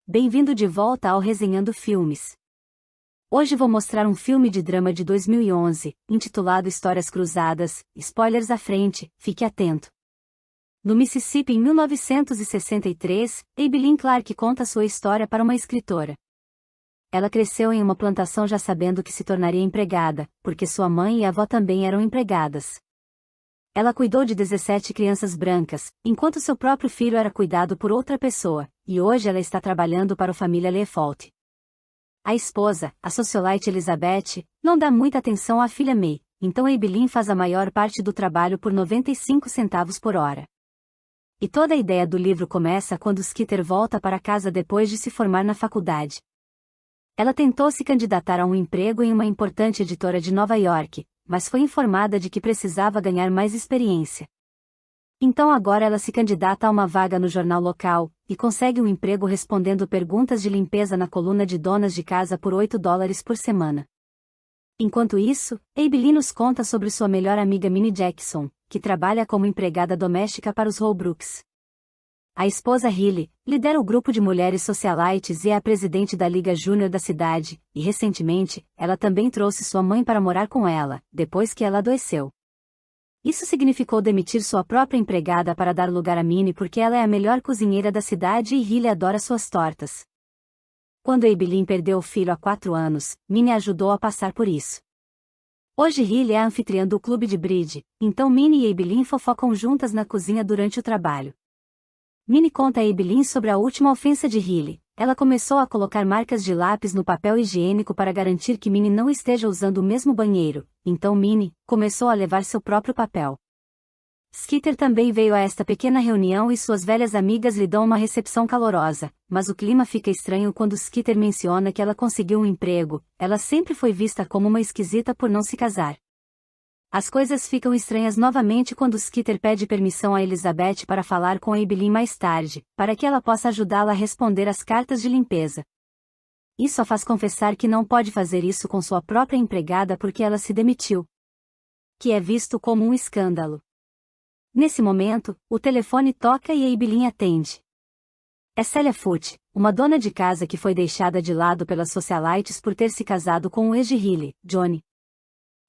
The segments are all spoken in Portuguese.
Bem-vindo de volta ao Resenhando Filmes. Hoje vou mostrar um filme de drama de 2011, intitulado Histórias Cruzadas. Spoilers à frente, fique atento. No Mississippi em 1963, Abilene Clark conta sua história para uma escritora. Ela cresceu em uma plantação já sabendo que se tornaria empregada, porque sua mãe e avó também eram empregadas. Ela cuidou de 17 crianças brancas, enquanto seu próprio filho era cuidado por outra pessoa, e hoje ela está trabalhando para a família Leafold. A esposa, a socialite Elizabeth, não dá muita atenção à filha May, então Abilene faz a maior parte do trabalho por 95 centavos por hora. E toda a ideia do livro começa quando Skeeter volta para casa depois de se formar na faculdade. Ela tentou se candidatar a um emprego em uma importante editora de Nova York, mas foi informada de que precisava ganhar mais experiência. Então agora ela se candidata a uma vaga no jornal local, e consegue um emprego respondendo perguntas de limpeza na coluna de donas de casa por $8 por semana. Enquanto isso, Abilene nos conta sobre sua melhor amiga Minnie Jackson, que trabalha como empregada doméstica para os Holbrooks. A esposa Hilly lidera o grupo de mulheres socialites e é a presidente da Liga Júnior da cidade, e recentemente, ela também trouxe sua mãe para morar com ela, depois que ela adoeceu. Isso significou demitir sua própria empregada para dar lugar a Minnie porque ela é a melhor cozinheira da cidade e Hilly adora suas tortas. Quando Abilene perdeu o filho há 4 anos, Minnie ajudou a passar por isso. Hoje Hilly é a anfitriã do clube de bridge, então Minnie e Abilene fofocam juntas na cozinha durante o trabalho. Minnie conta a Abilene sobre a última ofensa de Hilly. Ela começou a colocar marcas de lápis no papel higiênico para garantir que Minnie não esteja usando o mesmo banheiro, então Minnie começou a levar seu próprio papel. Skeeter também veio a esta pequena reunião e suas velhas amigas lhe dão uma recepção calorosa, mas o clima fica estranho quando Skeeter menciona que ela conseguiu um emprego. Ela sempre foi vista como uma esquisita por não se casar. As coisas ficam estranhas novamente quando Skeeter pede permissão a Elizabeth para falar com Abilene mais tarde, para que ela possa ajudá-la a responder às cartas de limpeza. Isso a faz confessar que não pode fazer isso com sua própria empregada porque ela se demitiu. Que é visto como um escândalo. Nesse momento, o telefone toca e Abilene atende. É Celia Foote, uma dona de casa que foi deixada de lado pelas socialites por ter se casado com o ex de Hilly, Johnny.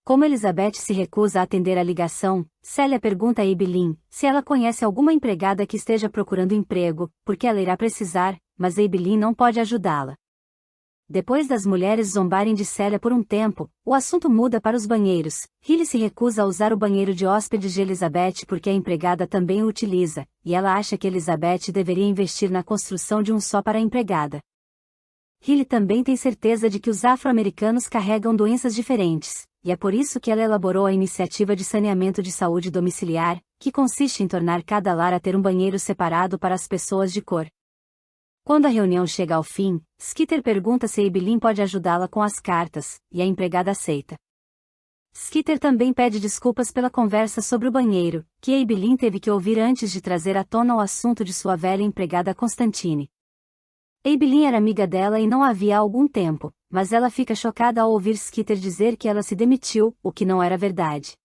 Como Elizabeth se recusa a atender a ligação, Celia pergunta a Abilene se ela conhece alguma empregada que esteja procurando emprego, porque ela irá precisar, mas Abilene não pode ajudá-la. Depois das mulheres zombarem de Celia por um tempo, o assunto muda para os banheiros. Hilly se recusa a usar o banheiro de hóspedes de Elizabeth porque a empregada também o utiliza, e ela acha que Elizabeth deveria investir na construção de um só para a empregada. Hilly também tem certeza de que os afro-americanos carregam doenças diferentes, e é por isso que ela elaborou a iniciativa de saneamento de saúde domiciliar, que consiste em tornar cada lar a ter um banheiro separado para as pessoas de cor. Quando a reunião chega ao fim, Skeeter pergunta se Abilene pode ajudá-la com as cartas, e a empregada aceita. Skeeter também pede desculpas pela conversa sobre o banheiro, que Abilene teve que ouvir antes de trazer à tona o assunto de sua velha empregada Constantine. Abilene era amiga dela e não a via há algum tempo, mas ela fica chocada ao ouvir Skeeter dizer que ela se demitiu, o que não era verdade.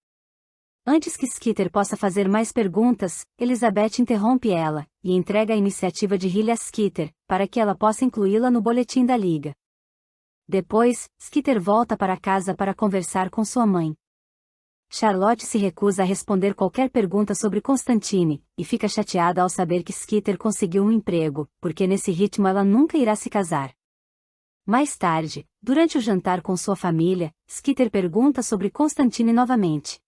Antes que Skeeter possa fazer mais perguntas, Elizabeth interrompe ela, e entrega a iniciativa de Hilly a Skeeter, para que ela possa incluí-la no boletim da liga. Depois, Skeeter volta para casa para conversar com sua mãe. Charlotte se recusa a responder qualquer pergunta sobre Constantine, e fica chateada ao saber que Skeeter conseguiu um emprego, porque nesse ritmo ela nunca irá se casar. Mais tarde, durante o jantar com sua família, Skeeter pergunta sobre Constantine novamente.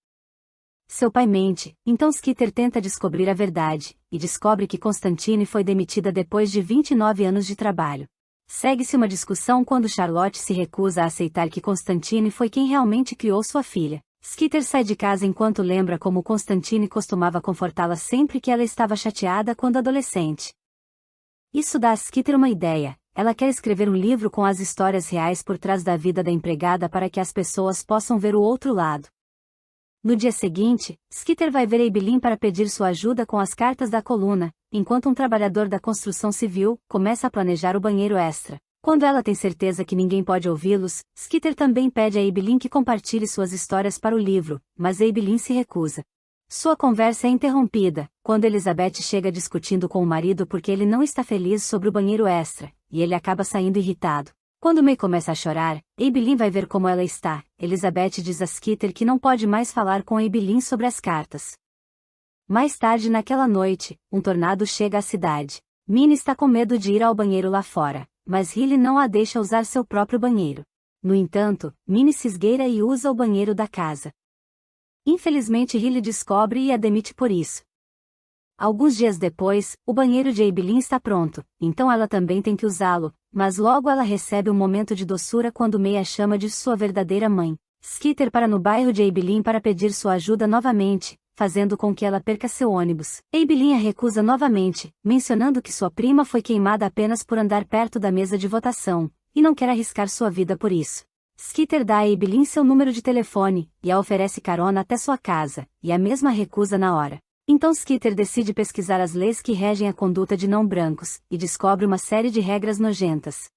Seu pai mente, então Skeeter tenta descobrir a verdade, e descobre que Constantine foi demitida depois de 29 anos de trabalho. Segue-se uma discussão quando Charlotte se recusa a aceitar que Constantine foi quem realmente criou sua filha. Skeeter sai de casa enquanto lembra como Constantine costumava confortá-la sempre que ela estava chateada quando adolescente. Isso dá a Skeeter uma ideia. Ela quer escrever um livro com as histórias reais por trás da vida da empregada para que as pessoas possam ver o outro lado. No dia seguinte, Skeeter vai ver Abilene para pedir sua ajuda com as cartas da coluna, enquanto um trabalhador da construção civil começa a planejar o banheiro extra. Quando ela tem certeza que ninguém pode ouvi-los, Skeeter também pede a Abilene que compartilhe suas histórias para o livro, mas Abilene se recusa. Sua conversa é interrompida, quando Elizabeth chega discutindo com o marido porque ele não está feliz sobre o banheiro extra, e ele acaba saindo irritado. Quando May começa a chorar, Abilene vai ver como ela está. Elizabeth diz a Skeeter que não pode mais falar com Abilene sobre as cartas. Mais tarde naquela noite, um tornado chega à cidade. Minnie está com medo de ir ao banheiro lá fora, mas Hilly não a deixa usar seu próprio banheiro. No entanto, Minnie se esgueira e usa o banheiro da casa. Infelizmente Hilly descobre e a demite por isso. Alguns dias depois, o banheiro de Abilene está pronto, então ela também tem que usá-lo, mas logo ela recebe um momento de doçura quando May a chama de sua verdadeira mãe. Skeeter para no bairro de Abilene para pedir sua ajuda novamente, fazendo com que ela perca seu ônibus. Abilene a recusa novamente, mencionando que sua prima foi queimada apenas por andar perto da mesa de votação, e não quer arriscar sua vida por isso. Skeeter dá a Abilene seu número de telefone, e a oferece carona até sua casa, e a mesma recusa na hora. Então Skeeter decide pesquisar as leis que regem a conduta de não brancos, e descobre uma série de regras nojentas.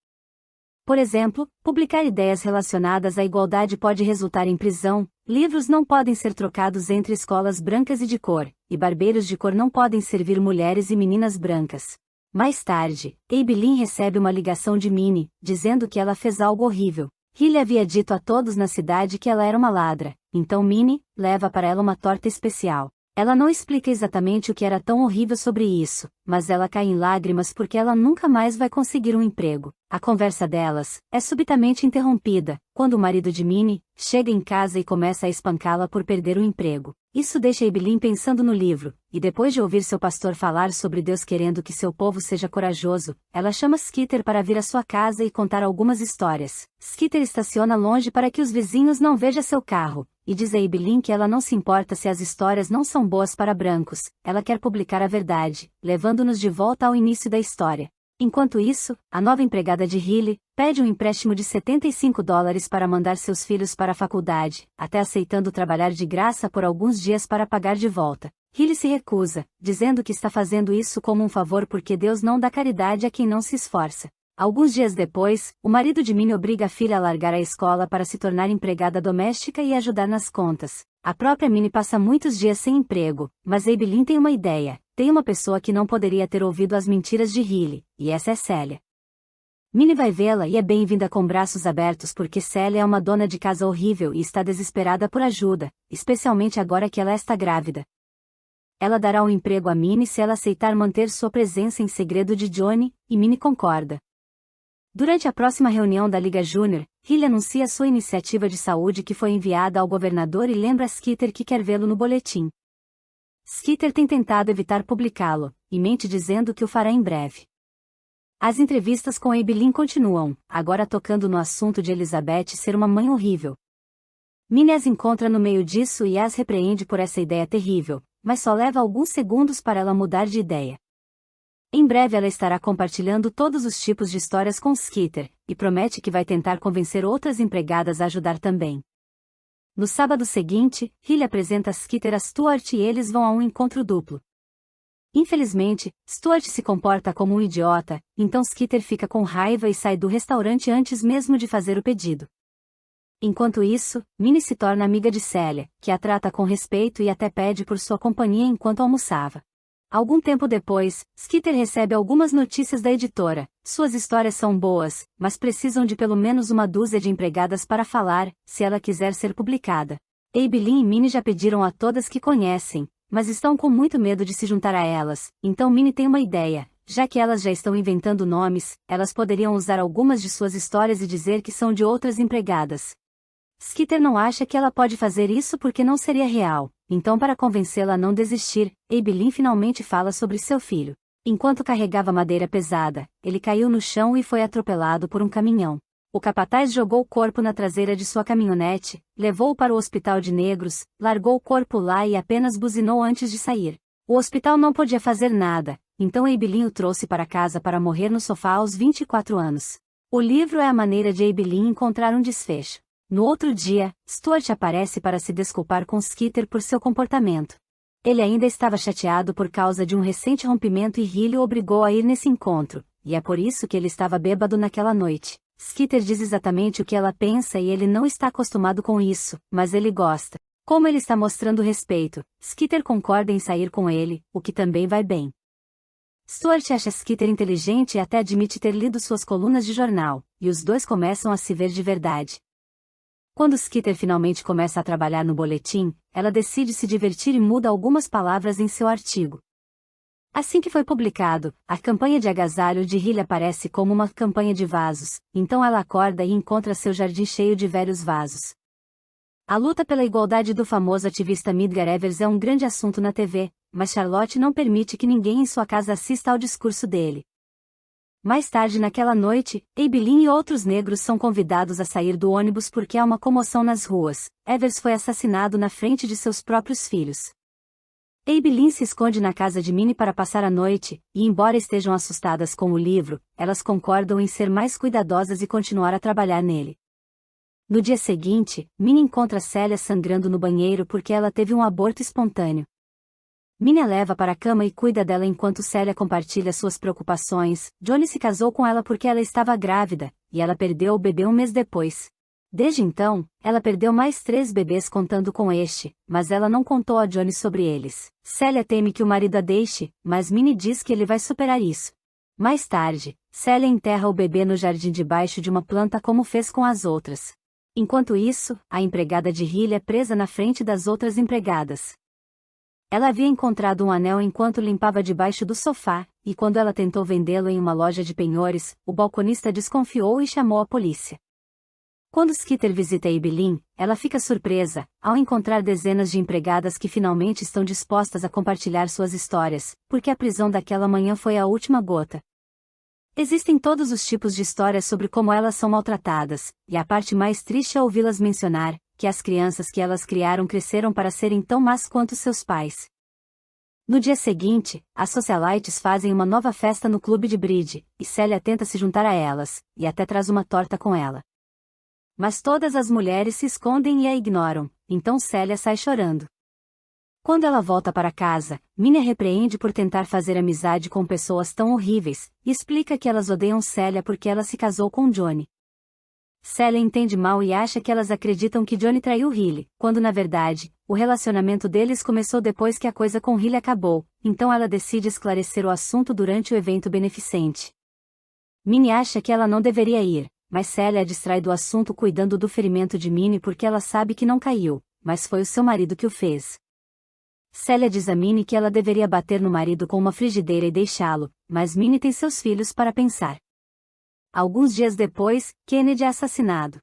Por exemplo, publicar ideias relacionadas à igualdade pode resultar em prisão, livros não podem ser trocados entre escolas brancas e de cor, e barbeiros de cor não podem servir mulheres e meninas brancas. Mais tarde, Abilene recebe uma ligação de Minnie, dizendo que ela fez algo horrível. Hilly havia dito a todos na cidade que ela era uma ladra, então Minnie leva para ela uma torta especial. Ela não explica exatamente o que era tão horrível sobre isso, mas ela cai em lágrimas porque ela nunca mais vai conseguir um emprego. A conversa delas é subitamente interrompida, quando o marido de Minnie chega em casa e começa a espancá-la por perder o emprego. Isso deixa Abilene pensando no livro, e depois de ouvir seu pastor falar sobre Deus querendo que seu povo seja corajoso, ela chama Skeeter para vir à sua casa e contar algumas histórias. Skeeter estaciona longe para que os vizinhos não vejam seu carro, e diz a Abilene que ela não se importa se as histórias não são boas para brancos, ela quer publicar a verdade, levando-nos de volta ao início da história. Enquanto isso, a nova empregada de Hilly pede um empréstimo de $75 para mandar seus filhos para a faculdade, até aceitando trabalhar de graça por alguns dias para pagar de volta. Hilly se recusa, dizendo que está fazendo isso como um favor porque Deus não dá caridade a quem não se esforça. Alguns dias depois, o marido de Minnie obriga a filha a largar a escola para se tornar empregada doméstica e ajudar nas contas. A própria Minnie passa muitos dias sem emprego, mas Abilene tem uma ideia. Tem uma pessoa que não poderia ter ouvido as mentiras de Hilly, e essa é Célia. Minnie vai vê-la e é bem-vinda com braços abertos porque Célia é uma dona de casa horrível e está desesperada por ajuda, especialmente agora que ela está grávida. Ela dará um emprego a Minnie se ela aceitar manter sua presença em segredo de Johnny, e Minnie concorda. Durante a próxima reunião da Liga Júnior, Hilly anuncia sua iniciativa de saúde que foi enviada ao governador e lembra a Skeeter que quer vê-lo no boletim. Skeeter tem tentado evitar publicá-lo, e mente dizendo que o fará em breve. As entrevistas com Abilene continuam, agora tocando no assunto de Elizabeth ser uma mãe horrível. Minnie as encontra no meio disso e as repreende por essa ideia terrível, mas só leva alguns segundos para ela mudar de ideia. Em breve ela estará compartilhando todos os tipos de histórias com Skeeter, e promete que vai tentar convencer outras empregadas a ajudar também. No sábado seguinte, Hilly apresenta Skeeter a Stuart e eles vão a um encontro duplo. Infelizmente, Stuart se comporta como um idiota, então Skeeter fica com raiva e sai do restaurante antes mesmo de fazer o pedido. Enquanto isso, Minnie se torna amiga de Célia, que a trata com respeito e até pede por sua companhia enquanto almoçava. Algum tempo depois, Skeeter recebe algumas notícias da editora. Suas histórias são boas, mas precisam de pelo menos uma dúzia de empregadas para falar, se ela quiser ser publicada. Abilene e Minnie já pediram a todas que conhecem, mas estão com muito medo de se juntar a elas, então Minnie tem uma ideia. Já que elas já estão inventando nomes, elas poderiam usar algumas de suas histórias e dizer que são de outras empregadas. Skeeter não acha que ela pode fazer isso porque não seria real, então para convencê-la a não desistir, Abilene finalmente fala sobre seu filho. Enquanto carregava madeira pesada, ele caiu no chão e foi atropelado por um caminhão. O capataz jogou o corpo na traseira de sua caminhonete, levou-o para o hospital de negros, largou o corpo lá e apenas buzinou antes de sair. O hospital não podia fazer nada, então Abilene o trouxe para casa para morrer no sofá aos 24 anos. O livro é a maneira de Abilene encontrar um desfecho. No outro dia, Stuart aparece para se desculpar com Skeeter por seu comportamento. Ele ainda estava chateado por causa de um recente rompimento e Hilly o obrigou a ir nesse encontro, e é por isso que ele estava bêbado naquela noite. Skeeter diz exatamente o que ela pensa e ele não está acostumado com isso, mas ele gosta. Como ele está mostrando respeito, Skeeter concorda em sair com ele, o que também vai bem. Stuart acha Skeeter inteligente e até admite ter lido suas colunas de jornal, e os dois começam a se ver de verdade. Quando Skeeter finalmente começa a trabalhar no boletim, ela decide se divertir e muda algumas palavras em seu artigo. Assim que foi publicado, a campanha de agasalho de Riley aparece como uma campanha de vasos, então ela acorda e encontra seu jardim cheio de velhos vasos. A luta pela igualdade do famoso ativista Medgar Evers é um grande assunto na TV, mas Charlotte não permite que ninguém em sua casa assista ao discurso dele. Mais tarde naquela noite, Abilene e outros negros são convidados a sair do ônibus porque há uma comoção nas ruas. Evers foi assassinado na frente de seus próprios filhos. Abilene se esconde na casa de Minnie para passar a noite, e embora estejam assustadas com o livro, elas concordam em ser mais cuidadosas e continuar a trabalhar nele. No dia seguinte, Minnie encontra Celia sangrando no banheiro porque ela teve um aborto espontâneo. Minnie a leva para a cama e cuida dela enquanto Celia compartilha suas preocupações. Johnny se casou com ela porque ela estava grávida, e ela perdeu o bebê um mês depois. Desde então, ela perdeu mais 3 bebês contando com este, mas ela não contou a Johnny sobre eles. Celia teme que o marido a deixe, mas Minnie diz que ele vai superar isso. Mais tarde, Celia enterra o bebê no jardim debaixo de uma planta como fez com as outras. Enquanto isso, a empregada de Riley é presa na frente das outras empregadas. Ela havia encontrado um anel enquanto limpava debaixo do sofá, e quando ela tentou vendê-lo em uma loja de penhores, o balconista desconfiou e chamou a polícia. Quando Skeeter visita Abilene, ela fica surpresa, ao encontrar dezenas de empregadas que finalmente estão dispostas a compartilhar suas histórias, porque a prisão daquela manhã foi a última gota. Existem todos os tipos de histórias sobre como elas são maltratadas, e a parte mais triste é ouvi-las mencionar, que as crianças que elas criaram cresceram para serem tão más quanto seus pais. No dia seguinte, as socialites fazem uma nova festa no clube de bridge, e Celia tenta se juntar a elas, e até traz uma torta com ela. Mas todas as mulheres se escondem e a ignoram, então Celia sai chorando. Quando ela volta para casa, Minnie a repreende por tentar fazer amizade com pessoas tão horríveis, e explica que elas odeiam Celia porque ela se casou com Johnny. Celia entende mal e acha que elas acreditam que Johnny traiu Riley, quando na verdade, o relacionamento deles começou depois que a coisa com Riley acabou, então ela decide esclarecer o assunto durante o evento beneficente. Minnie acha que ela não deveria ir, mas Celia a distrai do assunto cuidando do ferimento de Minnie porque ela sabe que não caiu, mas foi o seu marido que o fez. Celia diz a Minnie que ela deveria bater no marido com uma frigideira e deixá-lo, mas Minnie tem seus filhos para pensar. Alguns dias depois, Kennedy é assassinado.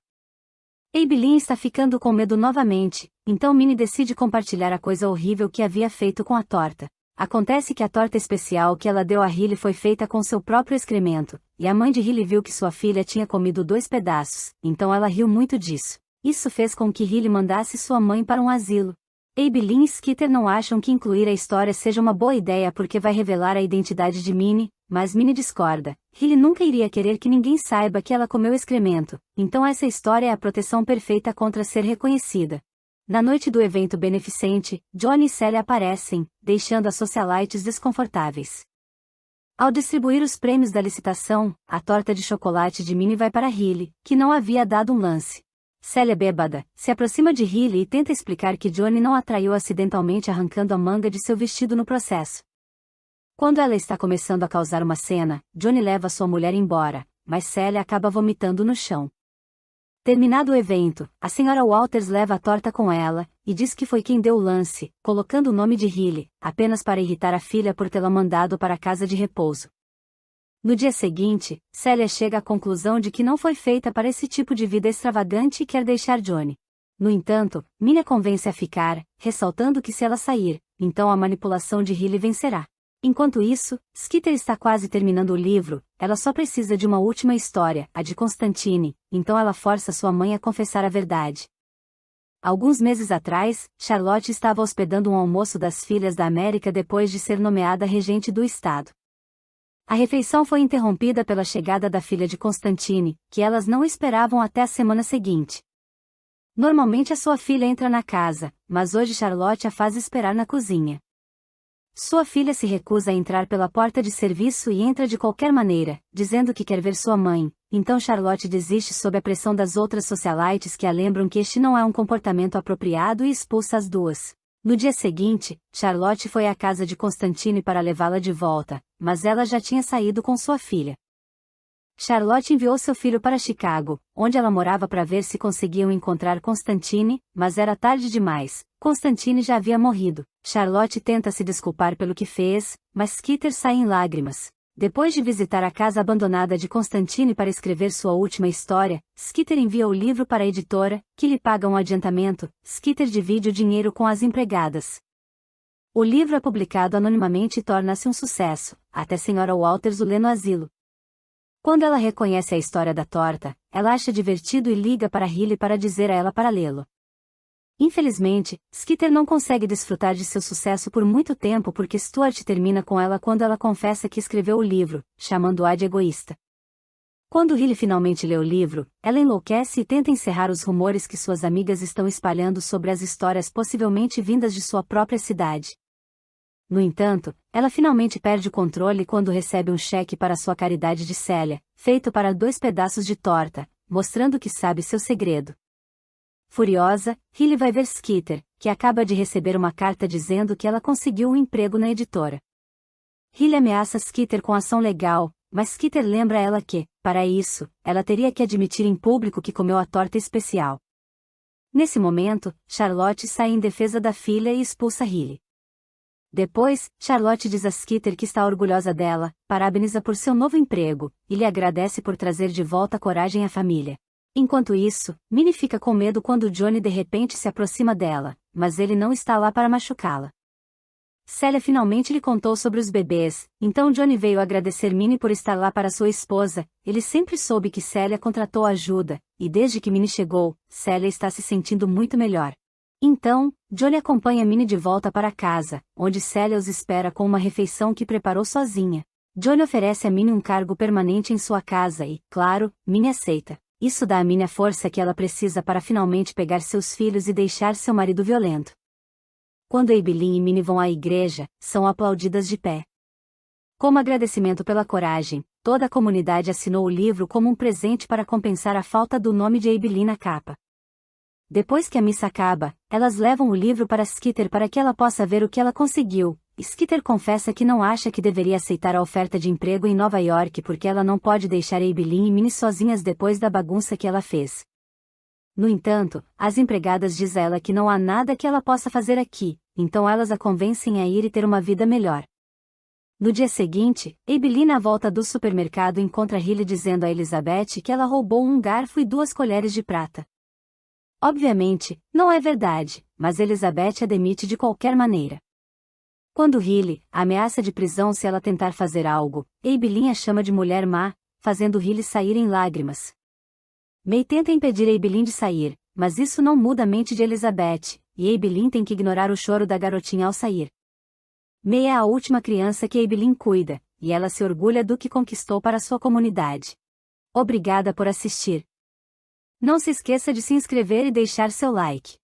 Abilene está ficando com medo novamente, então Minnie decide compartilhar a coisa horrível que havia feito com a torta. Acontece que a torta especial que ela deu a Riley foi feita com seu próprio excremento, e a mãe de Riley viu que sua filha tinha comido 2 pedaços, então ela riu muito disso. Isso fez com que Riley mandasse sua mãe para um asilo. Abilene e Skeeter não acham que incluir a história seja uma boa ideia porque vai revelar a identidade de Minnie, mas Minnie discorda. Riley nunca iria querer que ninguém saiba que ela comeu excremento, então essa história é a proteção perfeita contra ser reconhecida. Na noite do evento beneficente, Johnny e Celia aparecem, deixando as socialites desconfortáveis. Ao distribuir os prêmios da licitação, a torta de chocolate de Minnie vai para Riley, que não havia dado um lance. Celia bêbada, se aproxima de Riley e tenta explicar que Johnny não a traiu acidentalmente arrancando a manga de seu vestido no processo. Quando ela está começando a causar uma cena, Johnny leva sua mulher embora, mas Celia acaba vomitando no chão. Terminado o evento, a senhora Walters leva a torta com ela, e diz que foi quem deu o lance, colocando o nome de Riley, apenas para irritar a filha por tê-la mandado para a casa de repouso. No dia seguinte, Celia chega à conclusão de que não foi feita para esse tipo de vida extravagante e quer deixar Johnny. No entanto, Minnie a convence a ficar, ressaltando que se ela sair, então a manipulação de Riley vencerá. Enquanto isso, Skeeter está quase terminando o livro, ela só precisa de uma última história, a de Constantine, então ela força sua mãe a confessar a verdade. Alguns meses atrás, Charlotte estava hospedando um almoço das filhas da América depois de ser nomeada regente do estado. A refeição foi interrompida pela chegada da filha de Constantine, que elas não esperavam até a semana seguinte. Normalmente a sua filha entra na casa, mas hoje Charlotte a faz esperar na cozinha. Sua filha se recusa a entrar pela porta de serviço e entra de qualquer maneira, dizendo que quer ver sua mãe, então Charlotte desiste sob a pressão das outras socialites que a lembram que este não é um comportamento apropriado e expulsa as duas. No dia seguinte, Charlotte foi à casa de Constantine para levá-la de volta, mas ela já tinha saído com sua filha. Charlotte enviou seu filho para Chicago, onde ela morava para ver se conseguiam encontrar Constantine, mas era tarde demais. Constantine já havia morrido. Charlotte tenta se desculpar pelo que fez, mas Skeeter sai em lágrimas. Depois de visitar a casa abandonada de Constantine para escrever sua última história, Skeeter envia o livro para a editora, que lhe paga um adiantamento. Skeeter divide o dinheiro com as empregadas. O livro é publicado anonimamente e torna-se um sucesso, até Sra. Walters o lê no asilo. Quando ela reconhece a história da torta, ela acha divertido e liga para Hilly para dizer a ela para lê-lo. Infelizmente, Skeeter não consegue desfrutar de seu sucesso por muito tempo porque Stuart termina com ela quando ela confessa que escreveu o livro, chamando-a de egoísta. Quando Hilly finalmente lê o livro, ela enlouquece e tenta encerrar os rumores que suas amigas estão espalhando sobre as histórias possivelmente vindas de sua própria cidade. No entanto, ela finalmente perde o controle quando recebe um cheque para sua caridade de Célia, feito para 2 pedaços de torta, mostrando que sabe seu segredo. Furiosa, Hilly vai ver Skeeter, que acaba de receber uma carta dizendo que ela conseguiu um emprego na editora. Hilly ameaça Skeeter com ação legal, mas Skeeter lembra ela que, para isso, ela teria que admitir em público que comeu a torta especial. Nesse momento, Charlotte sai em defesa da filha e expulsa Hilly. Depois, Charlotte diz a Skeeter que está orgulhosa dela, parabeniza por seu novo emprego, e lhe agradece por trazer de volta a coragem à família. Enquanto isso, Minnie fica com medo quando Johnny de repente se aproxima dela, mas ele não está lá para machucá-la. Célia finalmente lhe contou sobre os bebês, então Johnny veio agradecer Minnie por estar lá para sua esposa. Ele sempre soube que Célia contratou ajuda, e desde que Minnie chegou, Célia está se sentindo muito melhor. Então, Johnny acompanha Minnie de volta para casa, onde Célia os espera com uma refeição que preparou sozinha. Johnny oferece a Minnie um cargo permanente em sua casa e, claro, Minnie aceita. Isso dá a Minnie a força que ela precisa para finalmente pegar seus filhos e deixar seu marido violento. Quando Abilene e Minnie vão à igreja, são aplaudidas de pé. Como agradecimento pela coragem, toda a comunidade assinou o livro como um presente para compensar a falta do nome de Abilene na capa. Depois que a missa acaba, elas levam o livro para Skeeter para que ela possa ver o que ela conseguiu. Skeeter confessa que não acha que deveria aceitar a oferta de emprego em Nova York porque ela não pode deixar Abilene e Minnie sozinhas depois da bagunça que ela fez. No entanto, as empregadas dizem a ela que não há nada que ela possa fazer aqui, então elas a convencem a ir e ter uma vida melhor. No dia seguinte, Abilene à volta do supermercado encontra Hilly dizendo a Elizabeth que ela roubou um garfo e 2 colheres de prata. Obviamente, não é verdade, mas Elizabeth a demite de qualquer maneira. Quando Hilly a ameaça de prisão se ela tentar fazer algo, Abilene a chama de mulher má, fazendo Hilly sair em lágrimas. May tenta impedir Abilene de sair, mas isso não muda a mente de Elizabeth, e Abilene tem que ignorar o choro da garotinha ao sair. May é a última criança que Abilene cuida, e ela se orgulha do que conquistou para sua comunidade. Obrigada por assistir. Não se esqueça de se inscrever e deixar seu like.